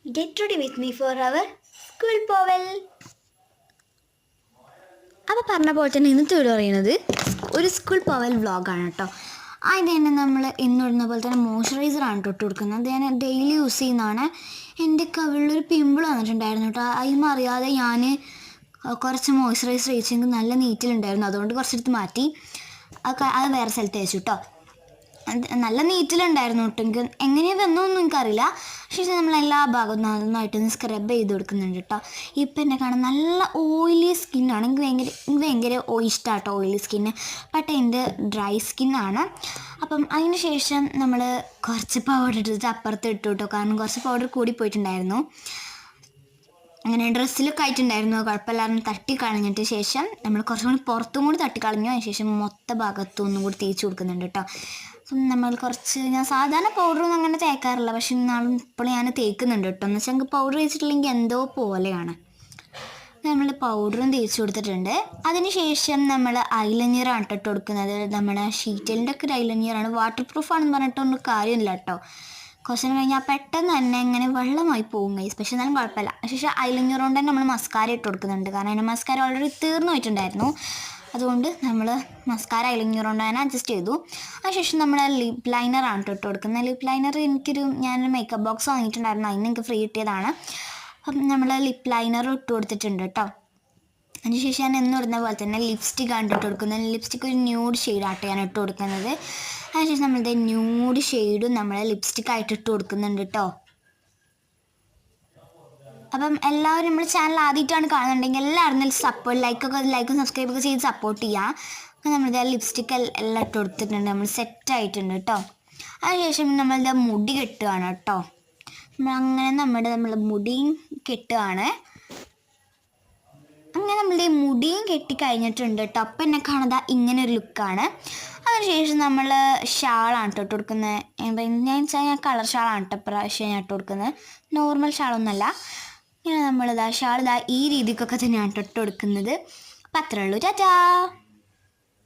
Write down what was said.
Get ready with me for our school powell. അപ്പോൾ പറഞ്ഞ പോലെ തന്നെ ഇന്നത്തെ വീഡിയോ പറയുന്നത് ഒരു സ്കൂൾ പവൽ വ്ളോഗാണ് കേട്ടോ. അത് തന്നെ നമ്മൾ ഇന്നിടുന്ന പോലെ തന്നെ മോയ്സ്ചറൈസറാണ് തൊട്ട് കൊടുക്കുന്നത്. അത് ഞാൻ ഡെയിലി യൂസ് ചെയ്യുന്നതാണ്. എൻ്റെ കവിളിലൊരു പിമ്പിൾ വന്നിട്ടുണ്ടായിരുന്നു കേട്ടോ. അതിന് അറിയാതെ ഞാൻ കുറച്ച് മോയ്സ്ചറൈസർ തേച്ചെങ്കിൽ നല്ല നീറ്റിലുണ്ടായിരുന്നു. അതുകൊണ്ട് കുറച്ചെടുത്ത് മാറ്റി അത് വേറെ സ്ഥലത്ത് തേച്ചു കേട്ടോ. നല്ല നീറ്റിലുണ്ടായിരുന്നു കേട്ടോ. എനിക്ക് എങ്ങനെയാണ് വന്നതൊന്നും എനിക്കറിയില്ല. പക്ഷേ നമ്മൾ എല്ലാ ഭാഗവും നന്നായിട്ടൊന്ന് സ്ക്രബ് ചെയ്ത് കൊടുക്കുന്നുണ്ട് കേട്ടോ. ഇപ്പം എന്നെ കാണാൻ നല്ല ഓയിലി സ്കിന്നാണ്. എനിക്ക് ഭയങ്കര ഇഷ്ടമാണ് കേട്ടോ ഓയിലി സ്കിന്ന്. ബട്ട് എൻ്റെ ഡ്രൈ സ്കിന്നാണ്. അപ്പം അതിന് ശേഷം നമ്മൾ കുറച്ച് പൗഡർ എടുത്തിട്ട് അപ്പുറത്ത് ഇട്ടു കേട്ടോ. കാരണം കുറച്ച് പൗഡർ കൂടി പോയിട്ടുണ്ടായിരുന്നു. അങ്ങനെ ഡ്രസ്സിലൊക്കെ ആയിട്ടുണ്ടായിരുന്നു. കുഴപ്പമില്ലായിരുന്നു. തട്ടിക്കളഞ്ഞിട്ട് ശേഷം നമ്മൾ കുറച്ചും കൂടി പുറത്തും കൂടി തട്ടിക്കളഞ്ഞു. അതിന് ശേഷം മൊത്ത ഭാഗത്തും ഒന്നും കൂടി തേച്ച് കൊടുക്കുന്നുണ്ട് കേട്ടോ. അപ്പം നമ്മൾ ഞാൻ സാധാരണ പൗഡറൊന്നും അങ്ങനെ തേക്കാറില്ല. പക്ഷെ ഇന്നാളും ഇപ്പോൾ ഞാൻ തേക്കുന്നുണ്ട് കേട്ടോ. എന്ന് വെച്ചാൽ പൗഡർ തേച്ചിട്ടില്ലെങ്കിൽ എന്തോ പോലെയാണ്. നമ്മൾ പൗഡറും തേച്ച് കൊടുത്തിട്ടുണ്ട്. അതിന് ശേഷം നമ്മൾ ഐലൈനറാണ് ഇട്ട് കൊടുക്കുന്നത്. നമ്മുടെ ഷീറ്റലിൻ്റെ ഒക്കെ ഒരു ഐലൈനറാണ്. വാട്ടർ പ്രൂഫാണെന്ന് പറഞ്ഞിട്ടൊന്നും കാര്യമില്ല കേട്ടോ. കുറച്ച് നേരം കഴിഞ്ഞാൽ പെട്ടെന്ന് തന്നെ ഇങ്ങനെ വെള്ളമായി പോകും കൈ. പക്ഷേ എന്നാലും കുഴപ്പമില്ല. പക്ഷേ ഐലൈനർ കൊണ്ട് തന്നെ നമ്മൾ മസ്കാര ഇട്ട് കൊടുക്കുന്നുണ്ട്. കാരണം അതിൻ്റെ മസ്കാര ഓൾറെഡി തീർന്നു പോയിട്ടുണ്ടായിരുന്നു. അതുകൊണ്ട് നമ്മൾ മസ്കാര ഐലൈനർ കൊണ്ട് തന്നെ അഡ്ജസ്റ്റ് ചെയ്തു. അതിനുശേഷം നമ്മൾ ലിപ് ലൈനറാണ് ഇട്ട് കൊടുക്കുന്നത്. ലിപ് ലൈനർ ഞാനൊരു മേക്കപ്പ് ബോക്സ് വാങ്ങിയിട്ടുണ്ടായിരുന്നു. അതിന് എനിക്ക് ഫ്രീ കിട്ടിയതാണ്. അപ്പം നമ്മൾ ലിപ് ലൈനർ ഇട്ട് കൊടുത്തിട്ടുണ്ട് കേട്ടോ. അതിനുശേഷം ഞാൻ എന്നും ഇടുന്ന പോലെ തന്നെ ലിപ്സ്റ്റിക്കാണ് ഇട്ട് കൊടുക്കുന്നത്. ലിപ്സ്റ്റിക്ക് ഒരു ന്യൂഡ് ഷെയ്ഡായിട്ട് ഞാൻ ഇട്ട് കൊടുക്കുന്നത്. അതിനുശേഷം നമ്മളിത് ന്യൂഡ് ഷെയ്ഡും നമ്മൾ ലിപ്സ്റ്റിക്കായിട്ട് ഇട്ട് കൊടുക്കുന്നുണ്ട് കേട്ടോ. അപ്പം എല്ലാവരും നമ്മുടെ ചാനൽ ആദ്യമായിട്ടാണ് കാണുന്നുണ്ടെങ്കിൽ എല്ലാവരും ലൈക്കും സബ്സ്ക്രൈബൊക്കെ ചെയ്ത് സപ്പോർട്ട് ചെയ്യാം. അപ്പം നമ്മളിത് ലിപ്സ്റ്റിക്ക് എല്ലാം ഇട്ട് കൊടുത്തിട്ടുണ്ട്. നമ്മൾ സെറ്റായിട്ടുണ്ട് കേട്ടോ. അതിനുശേഷം നമ്മളിത് മുടി കെട്ടുകയാണ് കേട്ടോ. അങ്ങനെ നമ്മൾ മുടിയും കെട്ടുകയാണ്. അങ്ങനെ നമ്മളുടെ മുടിയും കെട്ടിക്കഴിഞ്ഞിട്ടുണ്ട് കേട്ടോ. അപ്പം എന്നെ കാണുന്നത് ഇങ്ങനെ ഒരു ലുക്കാണ്. അതിനുശേഷം നമ്മൾ ഷാളാണ് ഇട്ട് കൊടുക്കുന്നത്. ഞാൻ കളർ ഷാളാണ് കേട്ടോ പ്രാവശ്യം ഞാൻ ഇട്ട് കൊടുക്കുന്നത്. നോർമൽ ഷാളൊന്നുമല്ല. ഇങ്ങനെ ഷാൾ ഈ രീതിക്കൊക്കെ തന്നെയാണ് ഇട്ട് കൊടുക്കുന്നത്. അപ്പം അത്രേ ഉള്ളൂ. ടാറ്റാ.